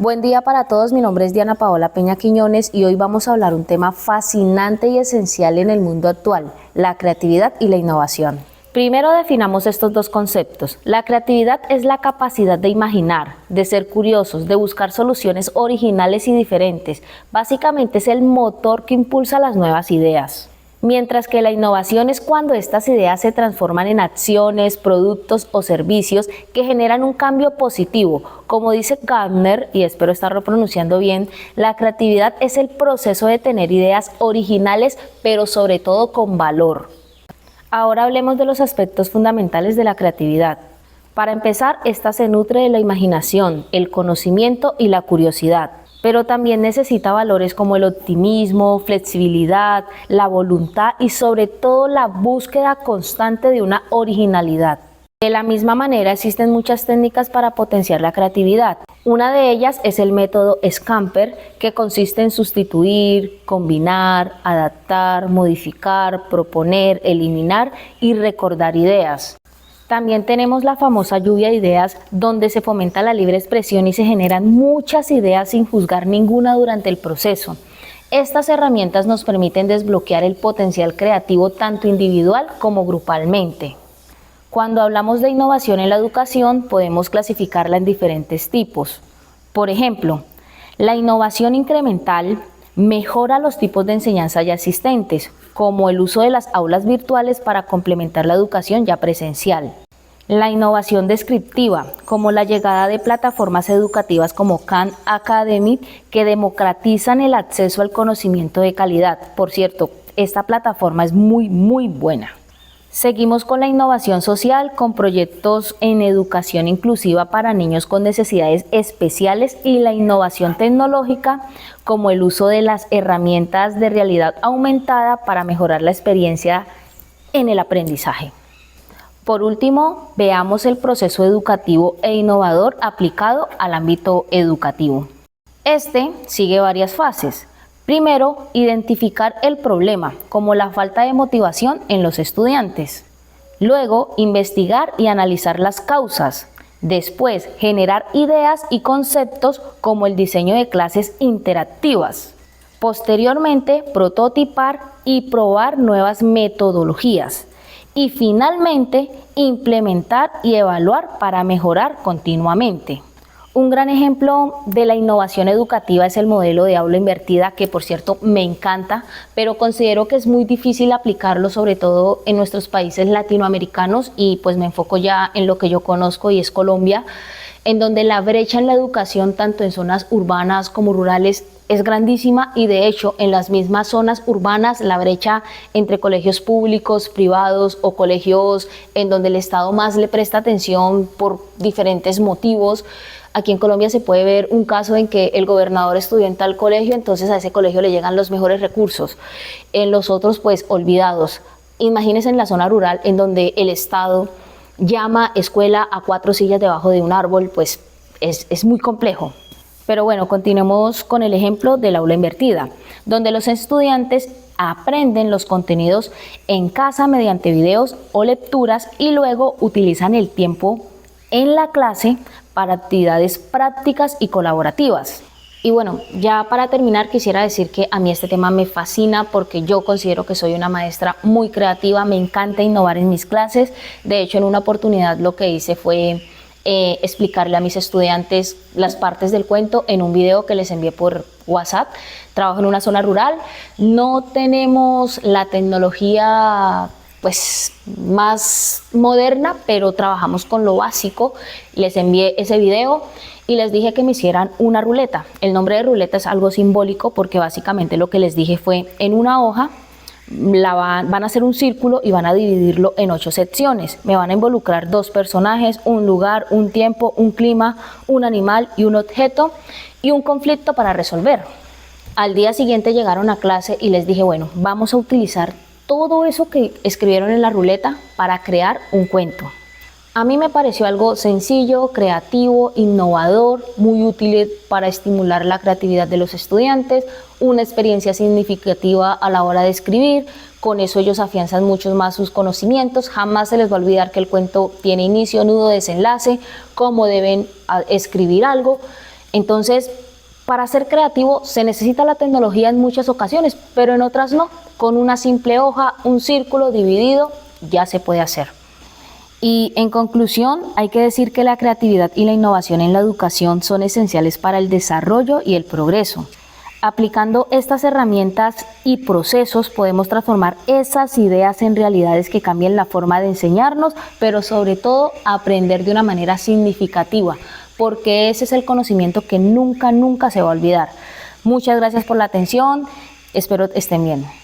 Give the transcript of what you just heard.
Buen día para todos, mi nombre es Diana Paola Peña Quiñones y hoy vamos a hablar un tema fascinante y esencial en el mundo actual, la creatividad y la innovación. Primero definamos estos dos conceptos. La creatividad es la capacidad de imaginar, de ser curiosos, de buscar soluciones originales y diferentes. Básicamente es el motor que impulsa las nuevas ideas. Mientras que la innovación es cuando estas ideas se transforman en acciones, productos o servicios que generan un cambio positivo. Como dice Gardner, y espero estarlo pronunciando bien, la creatividad es el proceso de tener ideas originales, pero sobre todo con valor. Ahora hablemos de los aspectos fundamentales de la creatividad. Para empezar, esta se nutre de la imaginación, el conocimiento y la curiosidad. Pero también necesita valores como el optimismo, flexibilidad, la voluntad y sobre todo la búsqueda constante de una originalidad. De la misma manera existen muchas técnicas para potenciar la creatividad. Una de ellas es el método Scamper, que consiste en sustituir, combinar, adaptar, modificar, proponer, eliminar y recordar ideas. También tenemos la famosa lluvia de ideas, donde se fomenta la libre expresión y se generan muchas ideas sin juzgar ninguna durante el proceso. Estas herramientas nos permiten desbloquear el potencial creativo tanto individual como grupalmente. Cuando hablamos de innovación en la educación, podemos clasificarla en diferentes tipos. Por ejemplo, la innovación incremental mejora los tipos de enseñanza ya existentes, como el uso de las aulas virtuales para complementar la educación ya presencial. La innovación descriptiva, como la llegada de plataformas educativas como Khan Academy, que democratizan el acceso al conocimiento de calidad. Por cierto, esta plataforma es muy buena. Seguimos con la innovación social, con proyectos en educación inclusiva para niños con necesidades especiales y la innovación tecnológica, como el uso de las herramientas de realidad aumentada para mejorar la experiencia en el aprendizaje. Por último, veamos el proceso educativo e innovador aplicado al ámbito educativo. Este sigue varias fases. Primero, identificar el problema, como la falta de motivación en los estudiantes. Luego, investigar y analizar las causas. Después, generar ideas y conceptos como el diseño de clases interactivas. Posteriormente, prototipar y probar nuevas metodologías. Y finalmente, implementar y evaluar para mejorar continuamente. Un gran ejemplo de la innovación educativa es el modelo de aula invertida, que por cierto me encanta, pero considero que es muy difícil aplicarlo, sobre todo en nuestros países latinoamericanos, y pues me enfoco ya en lo que yo conozco y es Colombia, en donde la brecha en la educación, tanto en zonas urbanas como rurales, es grandísima y de hecho en las mismas zonas urbanas la brecha entre colegios públicos, privados o colegios en donde el Estado más le presta atención por diferentes motivos. Aquí en Colombia se puede ver un caso en que el gobernador estudió en tal colegio, entonces a ese colegio le llegan los mejores recursos. En los otros, pues, olvidados. Imagínense en la zona rural, en donde el Estado llama escuela a 4 sillas debajo de un árbol, pues es muy complejo. Pero bueno, continuemos con el ejemplo del aula invertida, donde los estudiantes aprenden los contenidos en casa mediante videos o lecturas y luego utilizan el tiempo en la clase para actividades prácticas y colaborativas. Y bueno, ya para terminar quisiera decir que a mí este tema me fascina porque yo considero que soy una maestra muy creativa, me encanta innovar en mis clases. De hecho, en una oportunidad lo que hice fue explicarle a mis estudiantes las partes del cuento en un video que les envié por WhatsApp. Trabajo en una zona rural, no tenemos la tecnología pues más moderna, pero trabajamos con lo básico. Les envié ese video y les dije que me hicieran una ruleta. El nombre de ruleta es algo simbólico porque básicamente lo que les dije fue: en una hoja van a hacer un círculo y van a dividirlo en 8 secciones. Me van a involucrar 2 personajes, un lugar, un tiempo, un clima, un animal y un objeto y un conflicto para resolver. Al día siguiente llegaron a clase y les dije, bueno, vamos a utilizar todo eso que escribieron en la ruleta para crear un cuento. A mí me pareció algo sencillo, creativo, innovador, muy útil para estimular la creatividad de los estudiantes, una experiencia significativa a la hora de escribir. Con eso ellos afianzan mucho más sus conocimientos. Jamás se les va a olvidar que el cuento tiene inicio, nudo, desenlace, cómo deben escribir algo. Entonces, para ser creativo se necesita la tecnología en muchas ocasiones, pero en otras no. Con una simple hoja, un círculo dividido, ya se puede hacer. Y en conclusión, hay que decir que la creatividad y la innovación en la educación son esenciales para el desarrollo y el progreso. Aplicando estas herramientas y procesos podemos transformar esas ideas en realidades que cambien la forma de enseñarnos, pero sobre todo aprender de una manera significativa, porque ese es el conocimiento que nunca se va a olvidar. Muchas gracias por la atención, espero estén bien.